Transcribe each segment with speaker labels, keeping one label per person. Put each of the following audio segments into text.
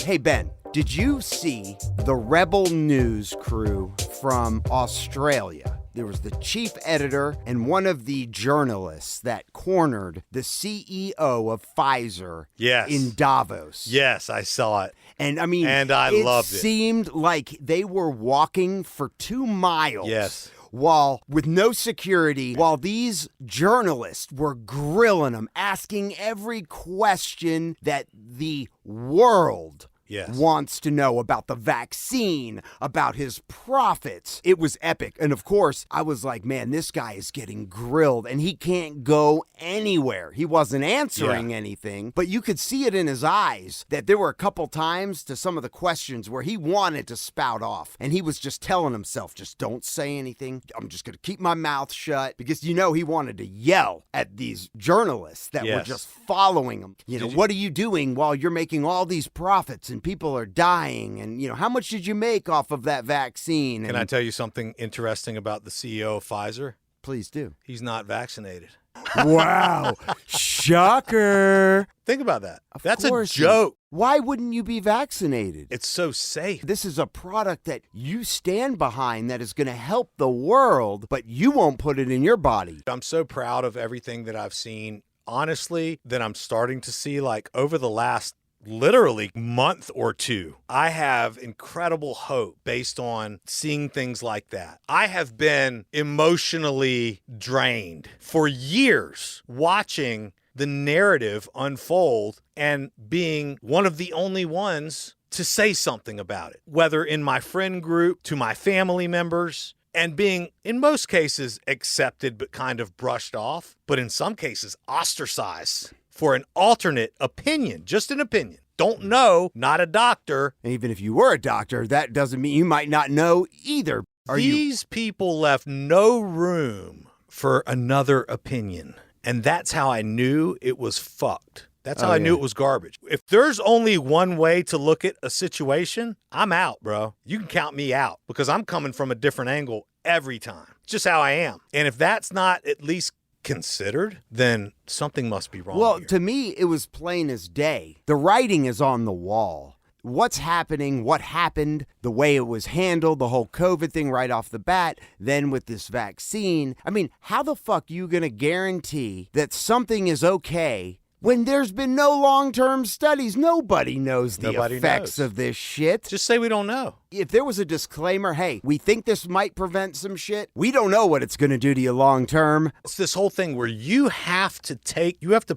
Speaker 1: Hey, Ben, did you see the Rebel News crew from Australia? There was the chief editor and one of the journalists that cornered the CEO of Pfizer in Davos.
Speaker 2: Yes, I saw it.
Speaker 1: And I mean,
Speaker 2: I loved it.
Speaker 1: It seemed like they were walking for 2 miles.
Speaker 2: Yes.
Speaker 1: While with no security, while these journalists were grilling him, asking every question that the world wants to know about the vaccine, about his profits. It was epic. And of course, I was like, man, this guy is getting grilled and he can't go anywhere. He wasn't answering anything, but you could see it in his eyes that there were a couple times to some of the questions where he wanted to spout off and he was just telling himself, just don't say anything. I'm just going to keep my mouth shut, because, you know, he wanted to yell at these journalists that were just following him. You know, what are you doing while you're making all these profits and people are dying? And, you know, how much did you make off of that vaccine?
Speaker 2: Can I tell you something interesting about the CEO of Pfizer?
Speaker 1: Please do.
Speaker 2: He's not vaccinated.
Speaker 1: Wow. Shocker.
Speaker 2: Think about that. That's a
Speaker 1: course
Speaker 2: joke.
Speaker 1: Why wouldn't you be vaccinated?
Speaker 2: It's so safe.
Speaker 1: This is a product that you stand behind that is going to help the world, but you won't put it in your body.
Speaker 2: I'm so proud of everything that I've seen, honestly, that I'm starting to see, like, over the last literally month or two. I have incredible hope based on seeing things like that. I have been emotionally drained for years watching the narrative unfold and being one of the only ones to say something about it, whether in my friend group, to my family members, and being, in most cases, accepted but kind of brushed off, but in some cases ostracized for an alternate opinion, just an opinion. Don't know, not a doctor.
Speaker 1: And even if you were a doctor, that doesn't mean you might not know either.
Speaker 2: These people left no room for another opinion. And that's how I knew it was fucked. That's how I knew it was garbage. If there's only one way to look at a situation, I'm out, bro. You can count me out, because I'm coming from a different angle every time. It's just how I am. And if that's not at least considered, then something must be wrong.
Speaker 1: Well,
Speaker 2: here.
Speaker 1: to me, it was plain as day. The writing is on the wall. What's happening, what happened, the way it was handled, the whole COVID thing right off the bat, then with this vaccine. I mean, how the fuck are you going to guarantee that something is okay when there's been no long-term studies? Nobody knows the effects of this shit.
Speaker 2: Just say we don't know.
Speaker 1: If there was a disclaimer, hey, we think this might prevent some shit, we don't know what it's going to do to you long-term.
Speaker 2: It's this whole thing where you have to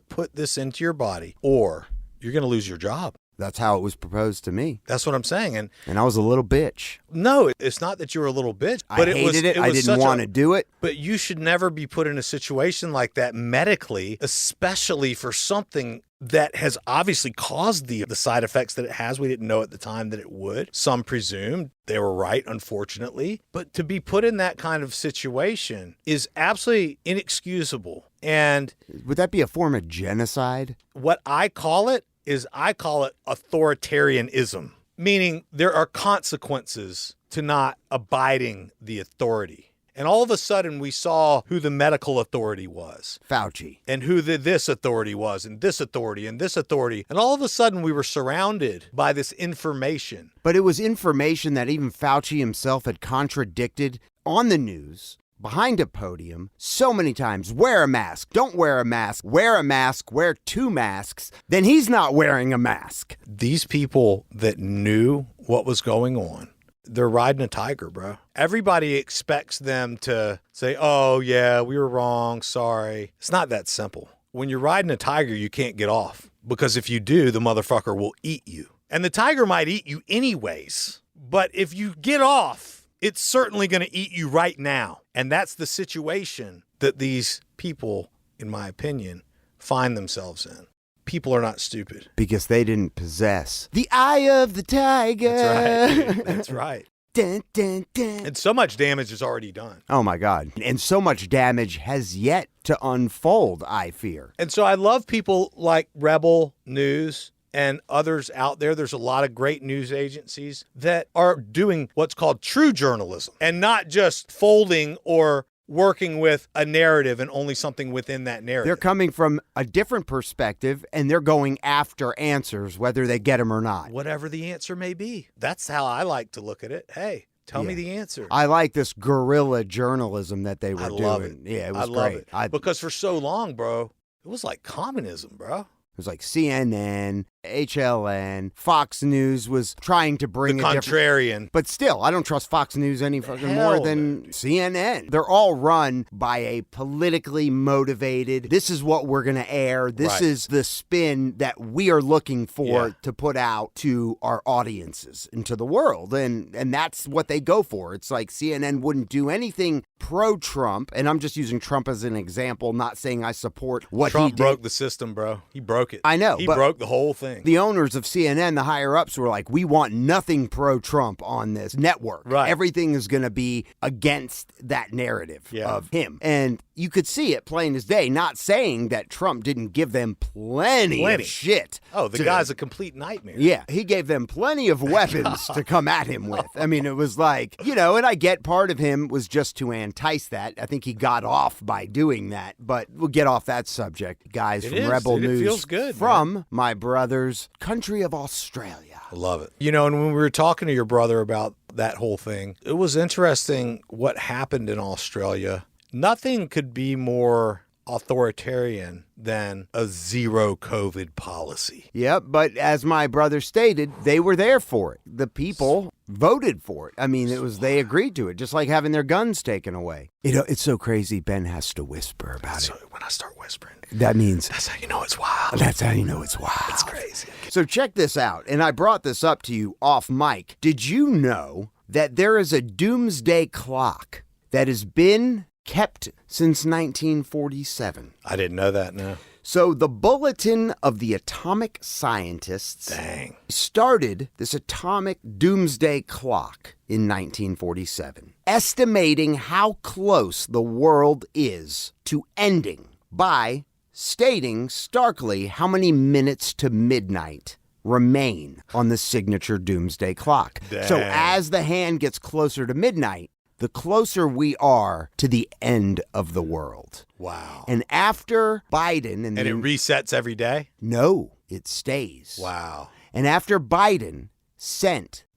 Speaker 2: put this into your body, or you're going to lose your job.
Speaker 1: That's how it was proposed to me.
Speaker 2: That's what I'm saying.
Speaker 1: And I was a little bitch.
Speaker 2: No, it's not that you were a little bitch. But
Speaker 1: I hated it. I didn't want to do it.
Speaker 2: But you should never be put in a situation like that medically, especially for something that has obviously caused the side effects that it has. We didn't know at the time that it would. Some presumed. They were right, unfortunately. But to be put in that kind of situation is absolutely inexcusable. And
Speaker 1: would that be a form of genocide?
Speaker 2: What I call it authoritarianism, meaning there are consequences to not abiding the authority. And all of a sudden we saw who the medical authority was.
Speaker 1: Fauci.
Speaker 2: And who this authority was, and this authority, and this authority. And all of a sudden we were surrounded by this information.
Speaker 1: But it was information that even Fauci himself had contradicted on the news, behind a podium, so many times. Wear a mask. Don't wear a mask. Wear a mask. Wear 2 masks. Then he's not wearing a mask.
Speaker 2: These people that knew what was going on, they're riding a tiger, bro. Everybody expects them to say, oh, yeah, we were wrong. Sorry. It's not that simple. When you're riding a tiger, you can't get off, because if you do, the motherfucker will eat you. And the tiger might eat you anyways. But if you get off, it's certainly going to eat you right now. And that's the situation that these people, in my opinion, find themselves in. People are not stupid.
Speaker 1: Because they didn't possess the eye of the tiger.
Speaker 2: That's right, dude. That's right.
Speaker 1: Dun, dun, dun.
Speaker 2: And so much damage is already done.
Speaker 1: Oh, my God. And so much damage has yet to unfold, I fear.
Speaker 2: And so I love people like Rebel News and others out there. There's a lot of great news agencies that are doing what's called true journalism and not just folding or working with a narrative and only something within that narrative.
Speaker 1: They're coming from a different perspective, and they're going after answers, whether they get them or not.
Speaker 2: Whatever the answer may be. That's how I like to look at it. Hey, tell me the answer.
Speaker 1: I like this guerrilla journalism that they were doing.
Speaker 2: Love it.
Speaker 1: Yeah, it was
Speaker 2: great.
Speaker 1: It.
Speaker 2: Because for so long, bro, it was like communism, bro.
Speaker 1: It was like CNN, HLN, Fox News was trying to bring
Speaker 2: the contrarian.
Speaker 1: But still, I don't trust Fox News any fucking more than CNN. They're all run by a politically motivated, this is what we're going to air. This is the spin that we are looking for to put out to our audiences and to the world. And that's what they go for. It's like CNN wouldn't do anything pro-Trump. And I'm just using Trump as an example, not saying I support what
Speaker 2: Trump
Speaker 1: he did.
Speaker 2: broke the system, bro. He broke it.
Speaker 1: I know.
Speaker 2: He broke the whole thing.
Speaker 1: The owners of CNN, the higher-ups, were like, we want nothing pro-Trump on this network.
Speaker 2: Right.
Speaker 1: Everything is going to be against that narrative of him. And you could see it plain as day, not saying that Trump didn't give them plenty. Of shit.
Speaker 2: Oh, the guy's a complete nightmare.
Speaker 1: Yeah, he gave them plenty of weapons to come at him with. I mean, it was like, and I get part of him was just to entice that. I think he got off by doing that, but we'll get off that subject. Guys from Rebel News.
Speaker 2: It feels good.
Speaker 1: From my brother's country of Australia.
Speaker 2: I love it. And when we were talking to your brother about that whole thing, it was interesting what happened in Australia. Nothing could be more authoritarian than a zero COVID policy.
Speaker 1: Yep, but as my brother stated, they were there for it. The people voted for it. I mean, they agreed to it, just like having their guns taken away. It's so crazy Ben has to whisper about it.
Speaker 2: When I start whispering,
Speaker 1: that means
Speaker 2: that's how you know it's wild.
Speaker 1: That's how you know it's wild.
Speaker 2: It's crazy.
Speaker 1: So check this out, and I brought this up to you off mic. Did you know that there is a doomsday clock that has been kept since 1947?
Speaker 2: I didn't know that, no.
Speaker 1: So the Bulletin of the Atomic Scientists started this atomic doomsday clock in 1947, estimating how close the world is to ending by stating starkly how many minutes to midnight remain on the signature doomsday clock.
Speaker 2: Dang.
Speaker 1: So as the hand gets closer to midnight, the closer we are to the end of the world.
Speaker 2: Wow.
Speaker 1: And after Biden... And
Speaker 2: it resets every day?
Speaker 1: No, it stays.
Speaker 2: Wow.
Speaker 1: And after Biden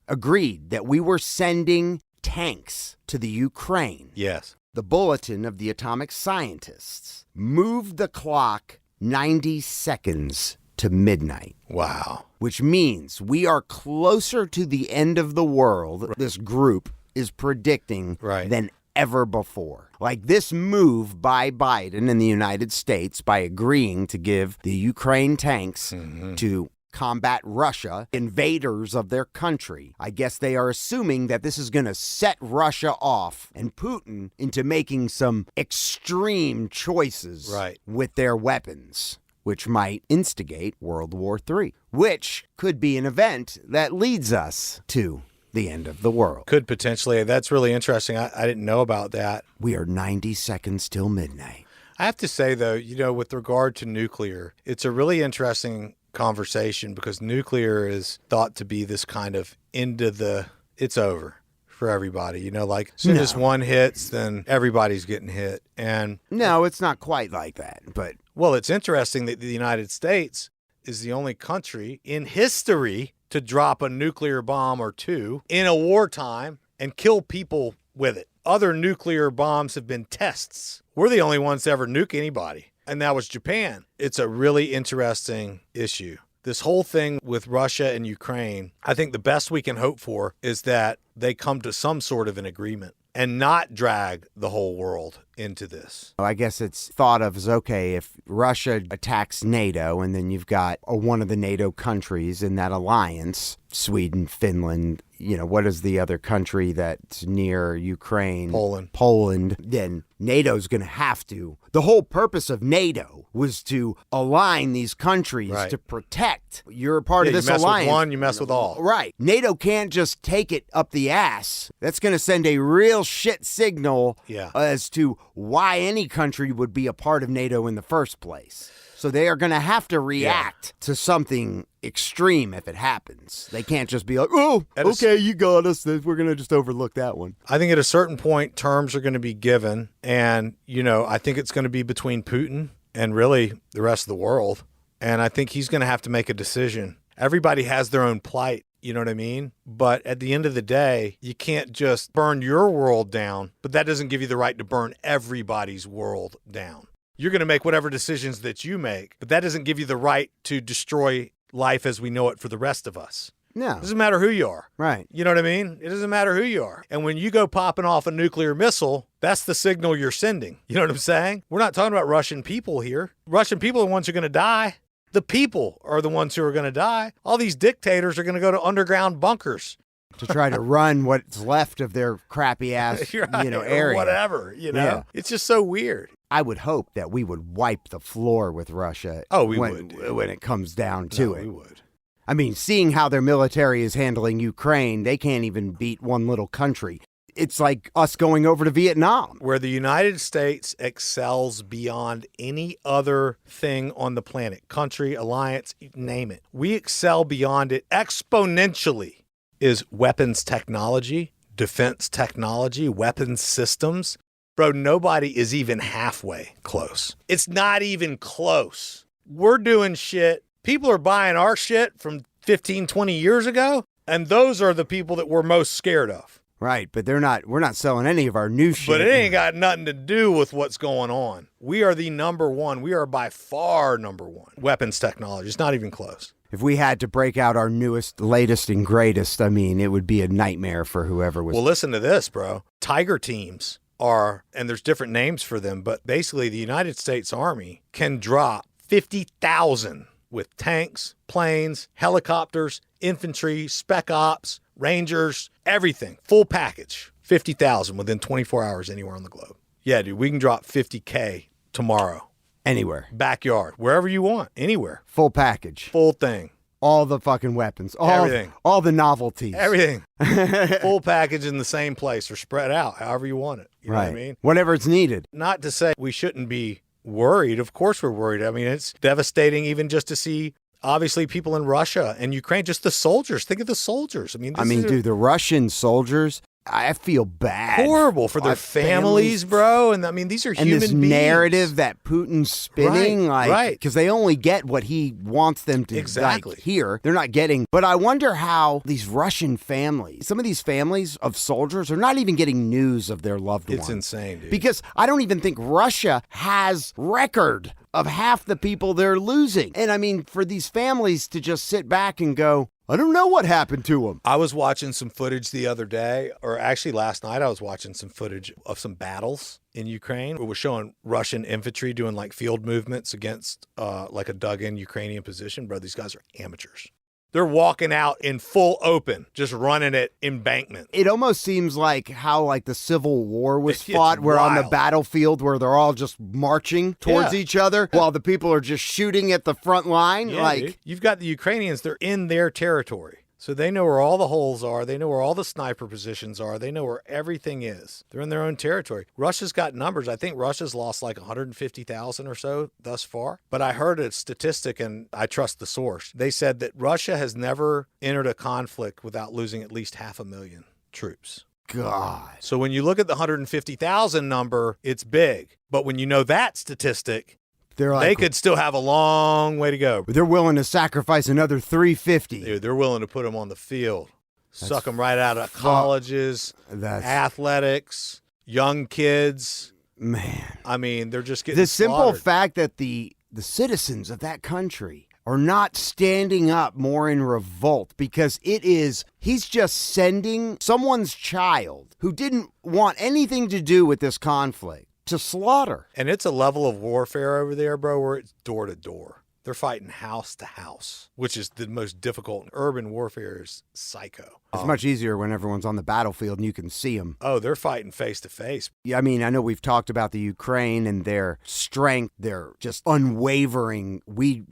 Speaker 1: agreed that we were sending tanks to the Ukraine.
Speaker 2: Yes.
Speaker 1: The Bulletin of the Atomic Scientists moved the clock 90 seconds to midnight.
Speaker 2: Wow.
Speaker 1: Which means we are closer to the end of the world, this group is predicting, than ever before. Like this move by Biden in the United States by agreeing to give the Ukraine tanks to combat Russia, invaders of their country. I guess they are assuming that this is going to set Russia off and Putin into making some extreme choices with their weapons, which might instigate World War III, which could be an event that leads us to the end of the world.
Speaker 2: Could potentially. That's really interesting. I didn't know about that.
Speaker 1: We are 90 seconds till midnight.
Speaker 2: I have to say, though, with regard to nuclear, it's a really interesting conversation because nuclear is thought to be this kind of it's over for everybody. Like as soon as one hits, then everybody's getting hit. And
Speaker 1: no, it's not quite like that. But
Speaker 2: well, it's interesting that the United States is the only country in history to drop a nuclear bomb or two in a wartime and kill people with it. Other nuclear bombs have been tests. We're the only ones to ever nuke anybody, and that was Japan. It's a really interesting issue. This whole thing with Russia and Ukraine, I think the best we can hope for is that they come to some sort of an agreement and not drag the whole world into this.
Speaker 1: I guess it's thought of as, okay, if Russia attacks NATO and then you've got one of the NATO countries in that alliance, Sweden, Finland, what is the other country that's near Ukraine?
Speaker 2: Poland.
Speaker 1: Then NATO's going to have to. The whole purpose of NATO was to align these countries to protect. You're a part of this alliance.
Speaker 2: You mess with one, you mess with all.
Speaker 1: Right. NATO can't just take it up the ass. That's going to send a real shit signal as to why any country would be a part of NATO in the first place. So they are going to have to react to something extreme if it happens. They can't just be like, oh, okay, you got us. We're going to just overlook that one.
Speaker 2: I think at a certain point, terms are going to be given. And, I think it's going to be between Putin and really the rest of the world. And I think he's going to have to make a decision. Everybody has their own plight. You know what I mean? But at the end of the day, you can't just burn your world down, but that doesn't give you the right to burn everybody's world down. You're going to make whatever decisions that you make, but that doesn't give you the right to destroy life as we know it for the rest of us.
Speaker 1: No.
Speaker 2: It doesn't matter who you are.
Speaker 1: Right.
Speaker 2: You know what I mean? It doesn't matter who you are. And when you go popping off a nuclear missile, that's the signal you're sending. You know what I'm saying? We're not talking about Russian people here. Russian people are the ones who are going to die. The people are the ones who are going to die. All these dictators are going to go to underground bunkers
Speaker 1: to try to run what's left of their crappy ass, area.
Speaker 2: Or whatever, Yeah. It's just so weird.
Speaker 1: I would hope that we would wipe the floor with Russia.
Speaker 2: Oh, we would.
Speaker 1: When it comes down to it.
Speaker 2: We would.
Speaker 1: I mean, seeing how their military is handling Ukraine, they can't even beat one little country. It's like us going over to Vietnam.
Speaker 2: Where the United States excels beyond any other thing on the planet. Country, alliance, name it. We excel beyond it exponentially is weapons technology, defense technology, weapons systems. Bro, nobody is even halfway close. It's not even close. We're doing shit. People are buying our shit from 15, 20 years ago, and those are the people that we're most scared of.
Speaker 1: Right, but we're not selling any of our new shit.
Speaker 2: But it ain't got nothing to do with what's going on. We are the number one. We are by far number one. Weapons technology. It's not even close.
Speaker 1: If we had to break out our newest, latest, and greatest, I mean, it would be a nightmare for whoever was.
Speaker 2: Well, listen to this, bro. Tiger teams are, and there's different names for them, but basically the United States Army can drop 50,000 with tanks, planes, helicopters, infantry, spec ops, Rangers, everything. Full package. 50,000 within 24 hours anywhere on the globe. Yeah, dude, we can drop 50K tomorrow.
Speaker 1: Anywhere.
Speaker 2: Backyard. Wherever you want. Anywhere.
Speaker 1: Full package.
Speaker 2: Full thing.
Speaker 1: All the fucking weapons. Everything. All the novelties.
Speaker 2: Everything. Full package in the same place or spread out however you want it. You know what I mean?
Speaker 1: Whatever it's needed.
Speaker 2: Not to say we shouldn't be worried. Of course we're worried. I mean, it's devastating even just to see, obviously, people in Russia and Ukraine, just the soldiers. Think of the soldiers.
Speaker 1: Dude, the Russian solgers, I feel bad.
Speaker 2: Horrible for their families, bro. And these are human beings.
Speaker 1: And this narrative that Putin's spinning, because they only get what he wants them to hear. They're not getting. But I wonder how these Russian families, some of these families of soldiers, are not even getting news of their loved ones.
Speaker 2: It's insane, dude.
Speaker 1: Because I don't even think Russia has record of half the people they're losing. And for these families to just sit back and go, I don't know what happened to them.
Speaker 2: I was watching some footage the other day, or actually last night, I was watching some footage of some battles in Ukraine. It was showing Russian infantry doing field movements against a dug-in Ukrainian position. Bro, these guys are amateurs. They're walking out in full open, just running at embankment.
Speaker 1: It almost seems like how the Civil War was fought, where on the battlefield where they're all just marching towards each other while the people are just shooting at the front line.
Speaker 2: Yeah, dude. You've got the Ukrainians, they're in their territory. So they know where all the holes are. They know where all the sniper positions are. They know where everything is. They're in their own territory. Russia's got numbers. I think Russia's lost 150,000 or so thus far. But I heard a statistic, and I trust the source. They said that Russia has never entered a conflict without losing at least 500,000 troops.
Speaker 1: God.
Speaker 2: So when you look at the 150,000 number, it's big. But when you know that statistic, they could still have a long way to go.
Speaker 1: They're willing to sacrifice another 350.
Speaker 2: Dude, they're willing to put them on the field. Suck them right out of colleges, athletics, young kids.
Speaker 1: Man.
Speaker 2: They're just getting
Speaker 1: the simple
Speaker 2: slaughtered.
Speaker 1: fact that the citizens of that country are not standing up more in revolt, because he's just sending someone's child who didn't want anything to do with this conflict to slaughter.
Speaker 2: And it's a level of warfare over there, bro, where it's door to door. They're fighting house to house, which is the most difficult. Urban warfare is psycho.
Speaker 1: It's much easier when everyone's on the battlefield and you can see them.
Speaker 2: Oh, they're fighting face to face.
Speaker 1: Yeah, I mean, I know we've talked about the Ukraine and their strength. They're just unwavering.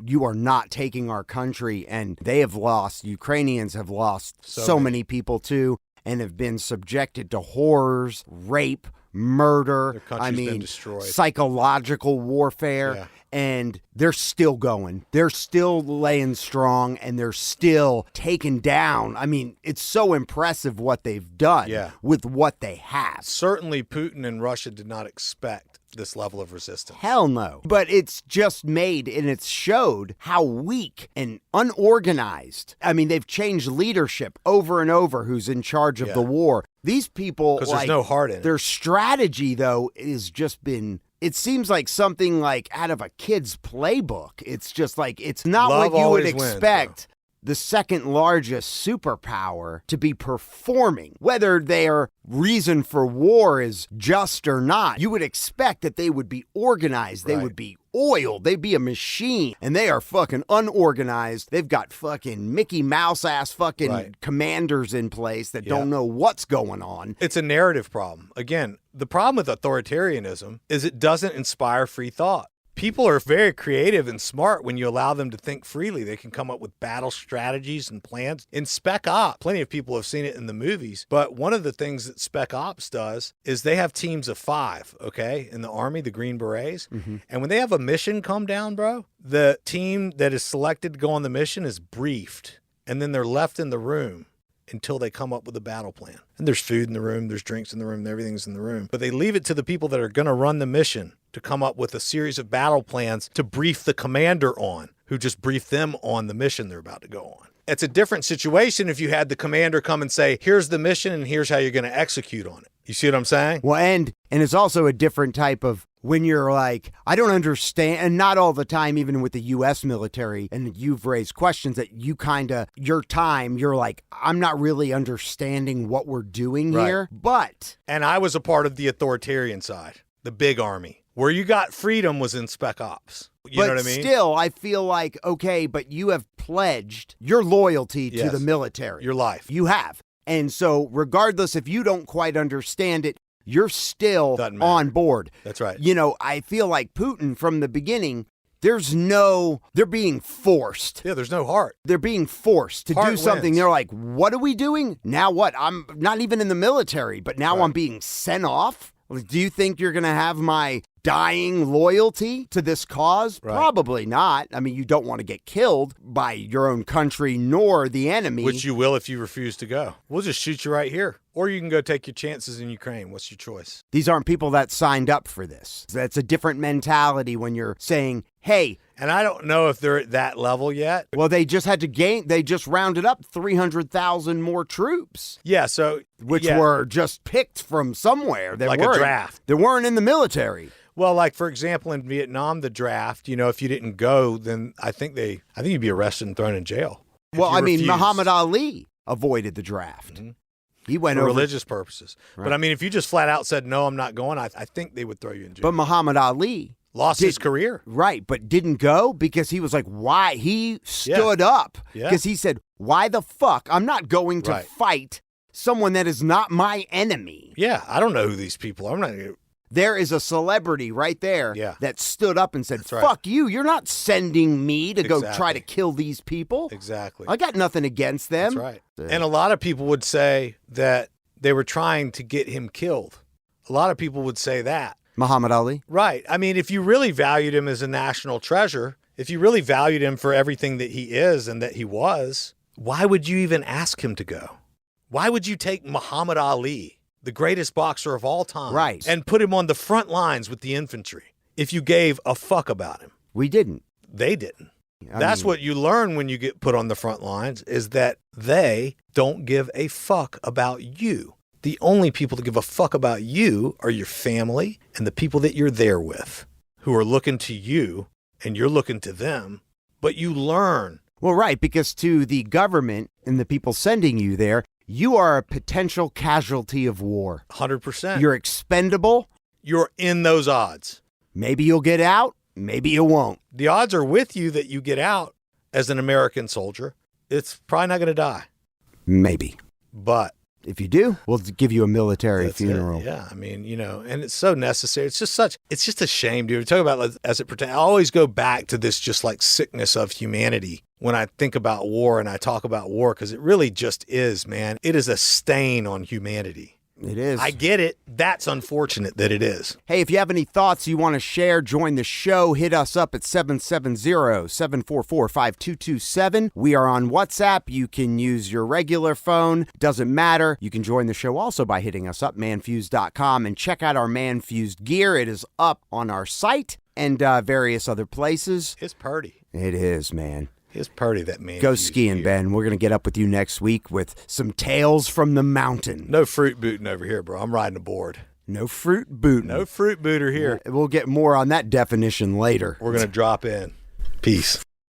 Speaker 1: You are not taking our country, and they have lost. Ukrainians have lost so many people too, and have been subjected to horrors, rape, murder.
Speaker 2: Their country's been destroyed.
Speaker 1: Psychological warfare.
Speaker 2: Yeah.
Speaker 1: And they're still going. They're still laying strong, and they're still taking down. I mean, it's so impressive what they've done with what they have.
Speaker 2: Certainly Putin and Russia did not expect this level of resistance.
Speaker 1: Hell no. But it's just made, and it's showed how weak and unorganized. I mean, they've changed leadership over and over who's in charge of the war. These people,
Speaker 2: because there's no heart in it.
Speaker 1: Their strategy, though, has just been... It seems like something like out of a kid's playbook. It's just like, it's not what you would expect the second largest superpower to be performing. Whether their reason for war is just or not, you would expect that they would be organized. They would be oiled. They'd be a machine. And they are fucking unorganized. They've got fucking Mickey Mouse ass fucking commanders in place that don't know what's going on.
Speaker 2: It's a narrative problem. Again, the problem with authoritarianism is it doesn't inspire free thought. People are very creative and smart when you allow them to think freely. They can come up with battle strategies and plans. In Spec Ops, plenty of people have seen it in the movies, but one of the things that Spec Ops does is they have teams of 5, okay, in the Army, the Green Berets. Mm-hmm. And when they have a mission come down, bro, the team that is selected to go on the mission is briefed, and then they're left in the room until they come up with a battle plan. And there's food in the room, there's drinks in the room, everything's in the room. But they leave it to the people that are going to run the mission to come up with a series of battle plans to brief the commander on, who just briefed them on the mission they're about to go on. It's a different situation if you had the commander come and say, here's the mission and here's how you're going to execute on it. You see what I'm saying?
Speaker 1: Well, and it's also a different type of when you're like, I don't understand, and not all the time, even with the U.S. military, and you've raised questions that you kind of, you're like, I'm not really understanding what we're doing here, but.
Speaker 2: And I was a part of the authoritarian side, the big army. Where you got freedom was in Spec Ops. You know what I mean?
Speaker 1: But still, I feel like, okay, but you have pledged your loyalty to the military.
Speaker 2: Your life.
Speaker 1: You have. And so regardless if you don't quite understand it, you're still on board.
Speaker 2: That's right.
Speaker 1: You know, I feel like Putin from the beginning, they're being forced.
Speaker 2: Yeah, there's no heart.
Speaker 1: They're being forced to do something.
Speaker 2: Wins.
Speaker 1: They're like, what are we doing? Now what? I'm not even in the military, but now I'm being sent off? Do you think you're going to have my dying loyalty to this cause?
Speaker 2: Right.
Speaker 1: Probably not. I mean, you don't want to get killed by your own country nor the enemy.
Speaker 2: Which you will if you refuse to go. We'll just shoot you right here. Or you can go take your chances in Ukraine. What's your choice?
Speaker 1: These aren't people that signed up for this. That's a different mentality when you're saying, hey.
Speaker 2: And I don't know if they're at that level yet.
Speaker 1: Well, they just rounded up 300,000 more troops.
Speaker 2: Yeah, so.
Speaker 1: Which were just picked from somewhere.
Speaker 2: Like a draft.
Speaker 1: They weren't in the military.
Speaker 2: Well, like, for example, in Vietnam, the draft, you know, if you didn't go, then I think you'd be arrested and thrown in jail.
Speaker 1: Well, I mean, Muhammad Ali avoided the draft. Mm-hmm. He went
Speaker 2: for religious purposes. Right. But I mean, if you just flat out said, no, I'm not going, I think they would throw you in jail.
Speaker 1: But Muhammad Ali
Speaker 2: lost his career.
Speaker 1: Right, but didn't go because he was like, why? He stood up because he said, why the fuck? I'm not going to fight someone that is not my enemy.
Speaker 2: Yeah, I don't know who these people are. I'm not.
Speaker 1: There is a celebrity right there that stood up and said, fuck you. You're not sending me to go try to kill these people.
Speaker 2: Exactly.
Speaker 1: I got nothing against them.
Speaker 2: That's right. And a lot of people would say that they were trying to get him killed. A lot of people would say that.
Speaker 1: Muhammad Ali?
Speaker 2: Right. I mean, if you really valued him as a national treasure, if you really valued him for everything that he is and that he was, why would you even ask him to go? Why would you take Muhammad Ali, the greatest boxer of all time, and put him on the front lines with the infantry if you gave a fuck about him?
Speaker 1: We didn't.
Speaker 2: They didn't. That's what you learn when you get put on the front lines, is that they don't give a fuck about you. The only people that give a fuck about you are your family and the people that you're there with, who are looking to you and you're looking to them. But you learn.
Speaker 1: Well, right, because to the government and the people sending you there, you are a potential casualty of war.
Speaker 2: 100%.
Speaker 1: You're expendable.
Speaker 2: You're in those odds.
Speaker 1: Maybe you'll get out. maybe you won't.
Speaker 2: The odds are with you that you get out as an American soldier. It's probably not going to die.
Speaker 1: Maybe.
Speaker 2: But
Speaker 1: if you do, we'll give you a military funeral.
Speaker 2: Yeah, I mean, and it's so necessary. It's just a shame, dude. We talk about as it pertains. I always go back to this just like sickness of humanity when I think about war and I talk about war, because it really just is, man. It is a stain on humanity.
Speaker 1: It is.
Speaker 2: I get it. That's unfortunate that it is.
Speaker 1: Hey, if you have any thoughts you want to share, join the show. Hit us up at 770-744-5227. We are on WhatsApp. You can use your regular phone. Doesn't matter. You can join the show also by hitting us up, ManFUzed.com, and check out our ManFUzed Gear. It is up on our site and various other places.
Speaker 2: It's purty.
Speaker 1: It is, man.
Speaker 2: It's purty, that man.
Speaker 1: Go skiing, Ben. We're going to get up with you next week with some tales from the mountain.
Speaker 2: No fruit booting over here, bro. I'm riding a board.
Speaker 1: No fruit booting.
Speaker 2: No fruit booter here.
Speaker 1: We'll get more on that definition later.
Speaker 2: We're going to drop in. Peace.